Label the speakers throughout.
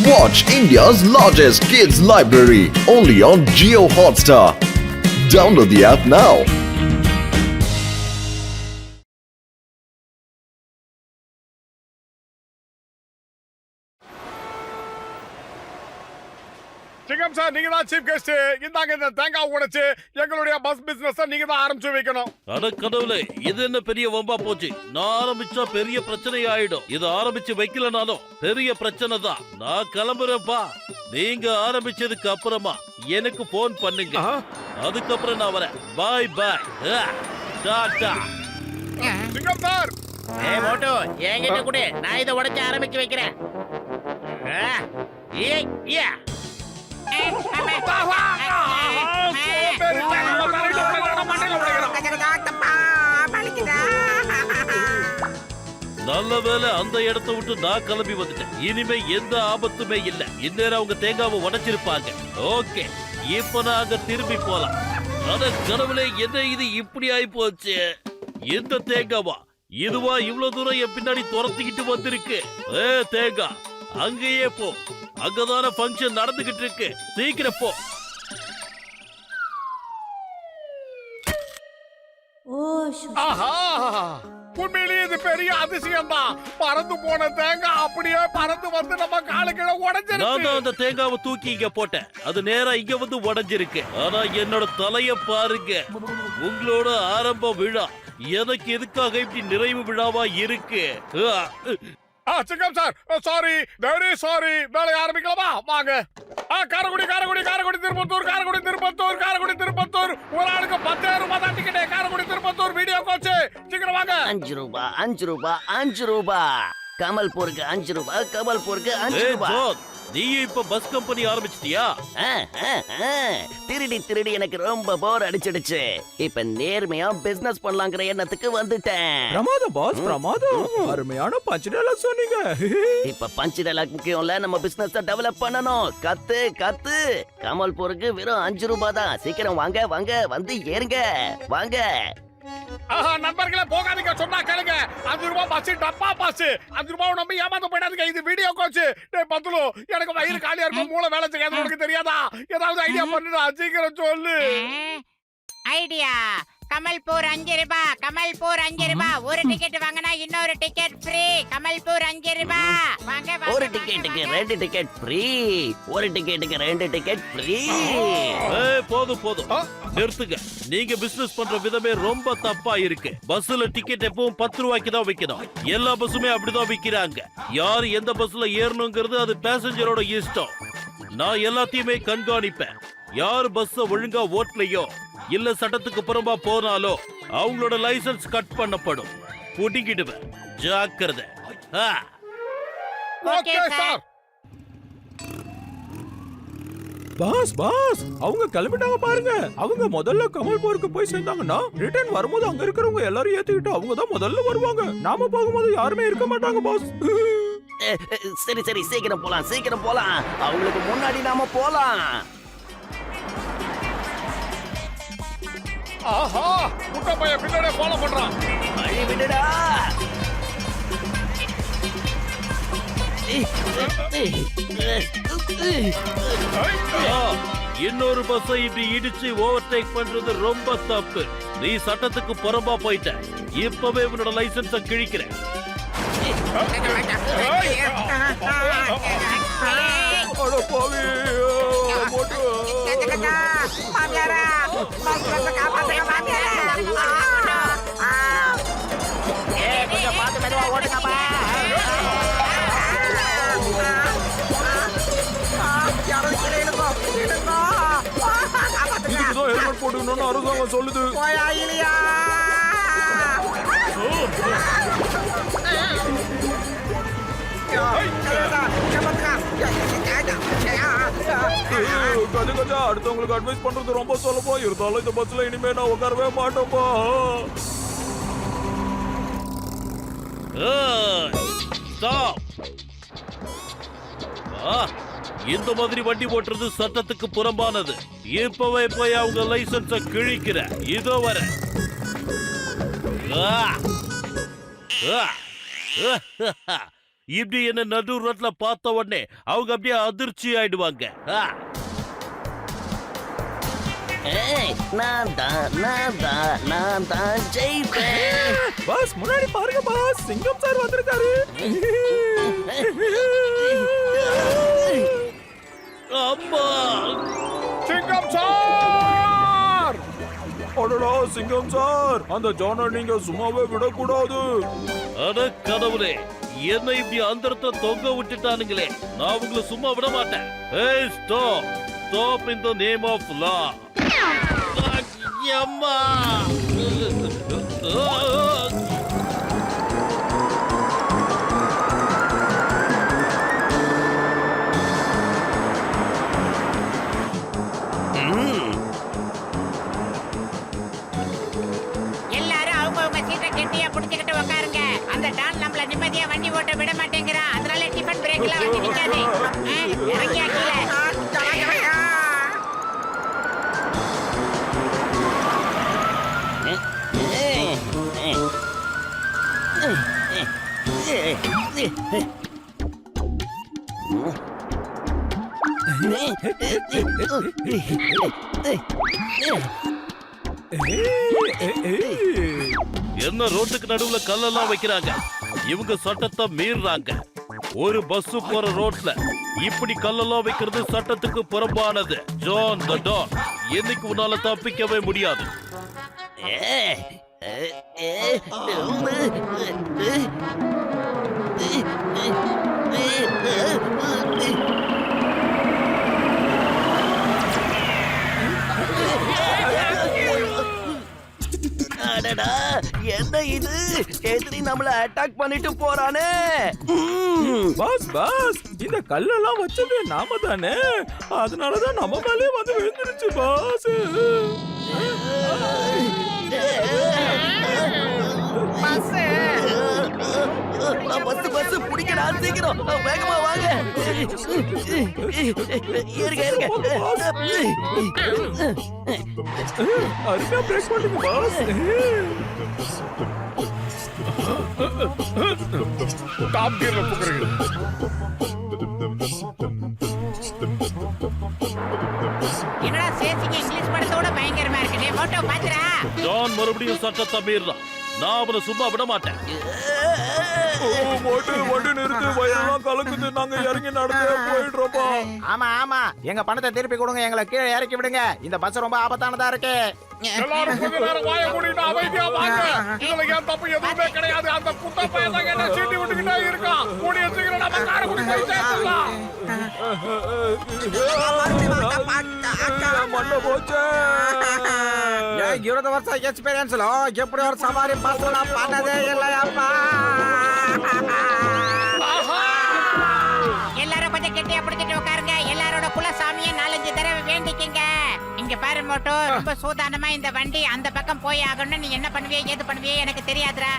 Speaker 1: Watch India's largest kids library only on Jio Hotstar. Download the app now.
Speaker 2: சிங்கம் sir, நீங்க தான் chief guest. இந்தாங்க இந்த தேங்காய் உடைச்சு எங்களுடைய பஸ் பிசினஸ் நீங்க தான் ஆரம்பிச்சு வைக்கணும்.
Speaker 3: அட கடவுளே, இது என்ன பெரிய வம்பா போச்சு. நான் ஆரம்பிச்சா பெரிய பிரச்சனை ஆயிடும். இது ஆரம்பிச்சு வைக்கலனாலும் பெரிய பிரச்சனை தான். நான் கிளம்புறேன்ப்பா. நீங்க ஆரம்பிச்சதுக்கு அப்புறமா எனக்கு போன் பண்ணுங்க. அதுக்கப்புறம் நான் வரேன். பாய் பாய். டாடா.
Speaker 2: சிங்கம் சார்,
Speaker 4: ஏய் மோட்டோ, என்கிட்ட கூட நான் இதை உடைச்சு ஆரம்பிச்சு வைக்கிறேன். ஏய் யா
Speaker 3: நல்ல வேலை, அந்த இடத்தை விட்டு நான் கிளம்பி வந்துட்டேன். இனிமே எந்த ஆபத்துமே இல்ல. இந்நேரம் அவங்க தேங்காவை உடைச்சிருப்பாங்க. ஓகே, இப்ப நாங்க திரும்பி போலாம். அட கடவுளே, என்ன இது இப்படி ஆயி போச்சு. எந்த தேங்காவா இதுவா இவ்வளவு தூரம் என் பின்னாடி துரத்திக்கிட்டு வந்திருக்கு? தேங்காய் அங்கேயே போ. அங்கதான ஃபங்க்ஷன் நடந்துகிட்டு இருக்கு. சீக்கிரம் போ.
Speaker 2: உண்மையிலேயே இது பெரிய அதிசயம் தான். பறந்து போன தேங்காய் அப்படியே பறந்து வந்து நம்ம காலுக்கிட உடைஞ்சிருக்கு.
Speaker 3: நான் தான் அந்த தேங்காவை தூக்கி இங்க போட்டேன். அது நேரா இங்க வந்து உடைஞ்சிருக்கு. ஆனா என்னோட தலைய பாருங்க. உங்களோட ஆரம்ப விழா எனக்கு எதுக்காக இப்படி நிறைவு விழாவா இருக்கு?
Speaker 2: சிங்கம் சார், சாரி, வெரி சாரி. வேலையை ஆரம்பிக்கலாமா? வாங்க. காரைக்குடி காரைக்குடி காரைக்குடி திருப்பத்தூர் காரைக்குடி திருப்பத்தூர் காரைக்குடி திருப்பத்தூர். ஒரு ஆளுக்கு 10,000 ரூபாய் தான் ticket. Karaikudi Tiruppattur video coach. சீக்கிரம் வாங்க.
Speaker 4: 5 ரூபாய் 5 ரூபாய் 5 ரூபாய். கமல்பூருக்கு 5 ரூபாய். கமல்பூருக்கு 5 ரூபாய்.
Speaker 3: நீ இப்ப பஸ் கம்பெனி ஆரம்பிச்சிட்டியா?
Speaker 4: திருடி எனக்கு ரொம்ப போர் அடிச்சிடுச்சு. இப்ப நேர்மையா பிசினஸ் பண்ணலாங்கிற எண்ணத்துக்கு வந்துட்டேன்.
Speaker 5: பிரமாதம் பாஸ், பிரமாதம். அருமையான பஞ்ச் டயலாக் சொன்னீங்க.
Speaker 4: இப்ப பஞ்ச் டயலாக் முக்கியம் இல்ல, நம்ம பிசினஸ் டெவலப் பண்ணணும். கத்து. கமல்பூருக்கு வெறும் 5 ரூபாய் தான். சீக்கிரம் வாங்க வாங்க, வந்து ஏறுங்க வாங்க.
Speaker 2: நண்பர்களே, போகாதீங்க, சொன்னா கேளுங்க. 5 ரூபாய் பாஸ், டப்பா பாஸ். 5 ரூபாய் நம்பி ஏமாத்த போயிடாதீங்க. இது வீடியோ கோச். டேய் பத்துலு, எனக்கு வயிறு காலியா இருக்கும், மூளை வேலை செய்யாது. உனக்கு தெரியாதா? ஏதாவது ஐடியா பண்ணுடா, சீக்கிரம் சொல்லு.
Speaker 6: ஐடியா. கமல்பூர் 5 ரூபாய். கமல்பூர் 5 ரூபாய். ஒரு டிக்கெட் வாங்கினா இன்னொரு டிக்கெட் ஃப்ரீ. கமல்பூர் 5 ரூபாய். வாங்க.
Speaker 4: ஒரு டிக்கெட்டுக்கு 2 டிக்கெட் ஃப்ரீ. ஒரு டிக்கெட்டுக்கு 2 டிக்கெட் ஃப்ரீ.
Speaker 3: போதும் நிறுத்துங்க. நீங்க பிசினஸ் பண்ற விதமே ரொம்ப தப்பா இருக்கு. பஸ்ல டிக்கெட் எப்பவும் 10 ரூபாய்க்கு தான் விக்கணும். எல்லா பஸ்ஸுமே அப்படிதான் விக்கிறாங்க. யாரு எந்த பஸ்ல ஏறணுங்கிறது அது பேசஞ்சரோட இஷ்டம். நான் எல்லாத்தையுமே கண்காணிப்பேன். யாரு பஸ் ஒழுங்கா ஓட்டலையோ இல்ல சட்டத்துக்கு புறம்பா போனாலோ அவங்களோட லைசன்ஸ் கட் பண்ணப்படும். புடிங்கிடுவேன், ஜாக்கிரதை.
Speaker 2: Okay sir.
Speaker 5: பாஸ், அவங்க கிளம்பிட்டாங்க பாருங்க. அவங்க முதல்ல கமல்பூருக்கு போய் சேர்ந்தாங்கன்னா ரிட்டர்ன் வரும்போது அங்க இருக்கிறவங்க எல்லாரும் ஏத்துக்கிட்டு அவங்க தான் முதல்ல வருவாங்க. நாம போகும்போது யாருமே இருக்க மாட்டாங்க பாஸ்.
Speaker 4: சரி, சீக்கிரம் போலாம். அவங்களுக்கு முன்னாடி நாம போலாம்.
Speaker 2: ஆஹா, முட்டை பையன் பின்னாடியே ஃபாலோ பண்றான்.
Speaker 4: வழி விடுடா.
Speaker 3: இன்னொரு பஸ்ஸை இப்படி இடிச்சு ஓவர்டேக் பண்றது ரொம்ப தப்பு. நீ சட்டத்துக்கு புறம்பா போயிட்ட. இப்பவே உன்னோட லைசன்ஸ கிழிக்கிறேன்.
Speaker 4: கொஞ்சம் பார்த்து மெதுவா ஓட்டுங்கப்பா.
Speaker 5: இதுக்குதான் ஹெல்மெட் போட்டுக்கணும்னு அரசாங்கம் சொல்லுது. கஜா அடுத்தவங்களுக்கு அட்வைஸ் பண்றது ரொம்ப சொல்லப்போ. இருந்தாலும் இந்த பஸ்ல இனிமே நான் உட்காரவே மாட்டோம்பா.
Speaker 3: இந்த மாதிரி வண்டி ஓட்டுறது சட்டத்துக்கு புறம்பானது. இப்பவே போய் அவங்க லைசன்ஸ கிழிக்கிற. இதோ வர. இப்படி என்ன நடு ரோட்ல பார்த்த உடனே அவங்க அப்படியே அதிர்ச்சி ஆயிடுவாங்க.
Speaker 4: ஏய், நான் தான் ஜெயிப்பேன்.
Speaker 5: பாஸ் முன்னாடி பாருங்க பாஸ், சிங்கம் சார் வந்திருக்காரு.
Speaker 3: அம்மா,
Speaker 2: சிங்கம் சார்!
Speaker 5: அடடா சிங்கம் சார், அந்த ஜானை நீங்க சும்மாவே விடக்கூடாது.
Speaker 3: அட கடவுளே, என்ன இப்படி அந்தரத்துல தொங்க விட்டுட்டானுங்களே. நான் உங்களை சும்மா விட மாட்டேன். ஏய், stop stop in the name of law. அம்மா,
Speaker 6: எல்லாரும் அவங்கவங்க சீட்டை கெட்டியா புடிச்சுக்கிட்டு உட்காருங்க. அந்த டான் நம்மள நிம்மதியா வண்டி ஓட்ட விட மாட்டேங்கிறான். அதனால டிஃபன் பிரேக்லாம் வந்து நிக்காது. இறங்கியா கீழே.
Speaker 3: என்ன ரோட்டுக்கு நடுவுல கல்லெல்லாம் வைக்கிறாங்க. இவங்க சட்டத்தை மீறாங்க. ஒரு பஸ் போற ரோட்ல இப்படி கல்லெல்லாம் வைக்கிறது சட்டத்துக்கு புறம்பானது. ஜான் தி டான், என்னைக்கு உன்னால தப்பிக்கவே முடியாது.
Speaker 4: அடடா, என்ன இது? எதிரி நம்மள அட்டாக் பண்ணிட்டு போறானே.
Speaker 5: பாஸ் பாஸ், இந்த கல்லெல்லாம் வச்சது நாம தானே, அதனாலதான் நம்ம மேலே வந்து விழுந்துருச்சு பாஸ்.
Speaker 4: பஸ் பிடிக்கடா, சீக்கிரம் வேகமா வாங்க. இருங்க
Speaker 5: அருமையா பிரேக் பண்ணுங்க பாஸ்.
Speaker 2: டாப் கியர்ல போகிறீங்க.
Speaker 6: என்னடா சேசிங்க இங்கிலீஷ் படத்தோட பயங்கரமா இருக்கு. டேய் போட்டோ பாத்துறா.
Speaker 3: ஜான் மறுபடியும் சட்டத்தை மீறான். நான் அவனை சும்மா விட மாட்டேன்.
Speaker 5: வண்டி நிறுத்து, வயலாம் கலக்குது, நாங்க இறங்கி நடந்தே போயிடுறோம்ப்பா.
Speaker 7: ஆமா எங்க பணத்தை திருப்பி கொடுங்க, எங்களை கீழே இறக்கி விடுங்க. இந்த பஸ் ரொம்ப ஆபத்தானதா இருக்கு.
Speaker 2: எல்லாரும் கொஞ்ச நேரம் வாயை மூடிட்டு அமைதியா வாங்க. இதுல என் தப்பு எதுவுமே கிடையாது. அந்த குட்ட பையன் தான் என்ன சீட்டி விட்டுக்கிட்டே இருக்கான். கூடிய சீக்கிரம் நம்ம காரைக்குடி போய் சேர்த்துடலாம்.
Speaker 5: மண்ண போச்சு.
Speaker 7: 20 வருஷம் எக்ஸ்பீரியன்ஸ் లో ఎప్పుడు ஒரு சவாரி பஸ் நான் பண்ணதே இல்லையாப்பா.
Speaker 6: எல்லாரும் கொஞ்சம் கெட்டியா பிடிச்சிட்டு உட்காருங்க. எல்லாரோட குலசாமியை 4-5 தடவை வேண்டிக்கங்க. இங்க பாரு மோட்டோ, ரொம்ப சூதானமா இந்த வண்டி அந்த பக்கம் போய் ஆகணும்னு நீ என்ன பண்ணுவியே ஏது பண்ணுவியே எனக்கு தெரியாதுடா.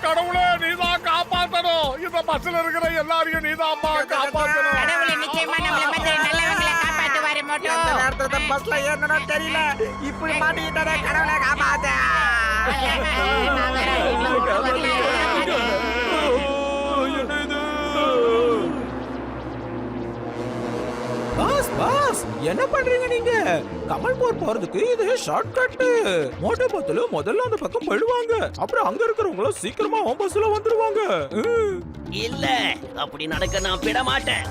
Speaker 2: கடவுளே, நீதான் காப்பாத்தணும். இந்த பஸ்ல இருக்கிற எல்லாரையும் நீதான் காப்பாத்தணும்.
Speaker 6: கடவுளை நிச்சயமா நம்மள மாதிரி நல்லவங்களை காப்பாத்துவாரு மோட்டோ.
Speaker 7: எந்த நேரத்துல பஸ்ல ஏறணும் தெரியல, இப்படி மாட்டிக்கிட்டே கடவுளை காப்பாத்த.
Speaker 6: நான் வேற இன்னும் வரல.
Speaker 5: பாஸ் பாஸ், என்ன பண்றீங்க நீங்க? கமல்பூர் போறதுக்கு இது ஷார்ட் கட். மோட்டோ பத்துல முதல்ல அந்த பக்கம் போயிடுவாங்க, அப்புறம் அங்க இருக்கிறவங்க சீக்கிரமா உன் பஸ்ல வந்துருவாங்க.
Speaker 4: இல்ல, அப்படி நடக்க நான் விட மாட்டேன்.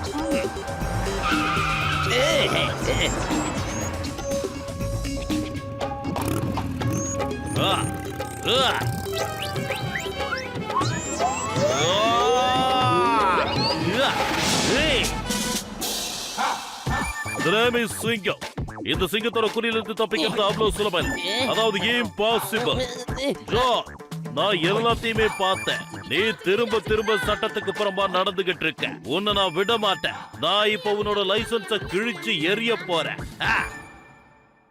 Speaker 3: சிங்கம். இந்த சிங்கத்தோட குறியிலிருந்து தப்பிக்கிறது அவ்வளவு சுலபம் இல்ல. அதாவது இம்பாசிபிள். நான் எல்லாத்தையுமே பார்த்தேன். நீ திரும்ப திரும்ப சட்டத்துக்கு புறம்பா நடந்துகிட்டு இருக்க. உன்னை நான் விட மாட்டேன். நான் இப்ப உன்னோட லைசன்ஸ கிழிச்சு எரிய போறேன்.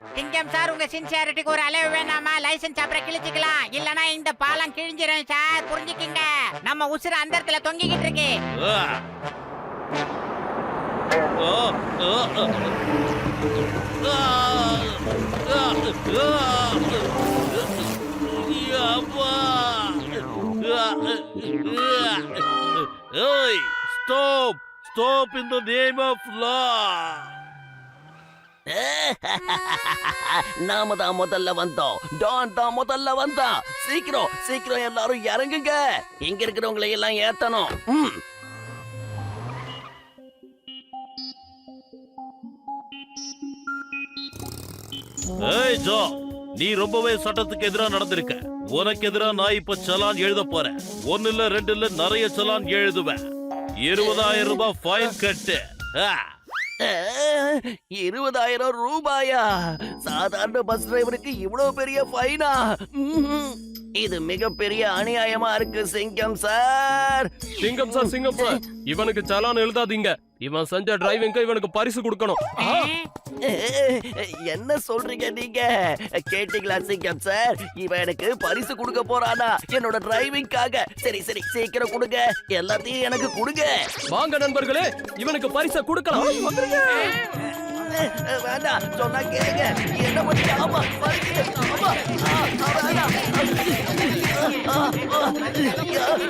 Speaker 6: சிங்கம் சார், உங்க சின்சியாரிட்டிக்கு ஒரு அளவு வேணாமா? லைசன்ஸ் அப்புறம் கிழிச்சுக்கலாம். இல்லனா இந்த பாலம் கிழிஞ்சிரும் சார், புரிஞ்சுக்கிங்க. நம்ம உசுர அந்த இடத்துல தொங்கிக்கிட்டு இருக்கு.
Speaker 3: ஏய் stop stop in the name of law.
Speaker 4: நாம தான் முதல்ல வந்தோம், டான் தான் முதல்ல வந்தா. சீக்கிரம் சீக்கிரம் எல்லாரும் இறங்குங்க, இங்க இருக்கிறவங்களை எல்லாம் ஏத்தணும்.
Speaker 3: ஏய் ஜோ, நீ ரொம்பவே சட்டத்துக்கு எதிரா நடந்திருக்க. உனக்கு எதிரா நான் இப்ப சலான் எழுத போறேன். 1 இல்ல 2 இல்ல நிறைய சலான் எழுதுவேன். 20,000 ரூபாய் ஃபைன் கட்டு.
Speaker 4: 20,000 ரூபாயா? சாதாரண பஸ் டிரைவருக்கு இவ்வளவு பெரிய ஃபைனா? இது மிகப்பெரிய அநியாயமா இருக்கு சிங்கம் சார்.
Speaker 8: சிங்கம் சார் இவனுக்கு சலான் எழுதாதீங்க. இவன் செஞ்ச டிரைவிங்க்கு இவனுக்கு பரிசு கொடுக்கணும்.
Speaker 4: என்ன சொல்றீங்க நீங்க? கேட்டீங்களா சிங்கம் சார்? இவன் எனக்கு பரிசு கொடுக்க போறானா என்னோட டிரைவிங்காக? சரி சரி சீக்கிரம் கொடுங்க, எல்லாத்தையும் எனக்கு கொடுங்க.
Speaker 8: வாங்க நண்பர்களே, இவனுக்கு பரிசை கொடுக்கலாம்.
Speaker 4: வேண்டாம் சொன்னா கேளுங்க. என்ன பண்ணி? ஆமா பரிசு. ஆமா வேண்டாம்.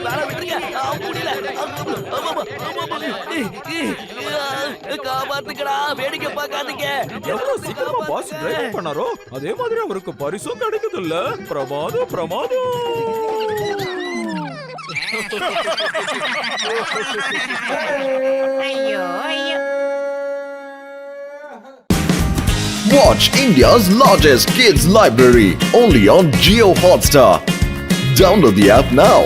Speaker 4: வேலை விட்டுருங்க. முடியல. காப்பாத்துக்கடா, வேடிக்கை பார்க்காதீங்க.
Speaker 5: எவ்வளவு சீக்கிரமா பாஸ் டிரைவ் பண்ணாரோ அதே மாதிரி அவருக்கு பரிசும் கிடைக்குது இல்ல? பிரமாதம் பிரமாதம்.
Speaker 6: ஐயோ ஐயோ.
Speaker 1: Watch India's largest kids library only on Geo Hotstar. Download the app now.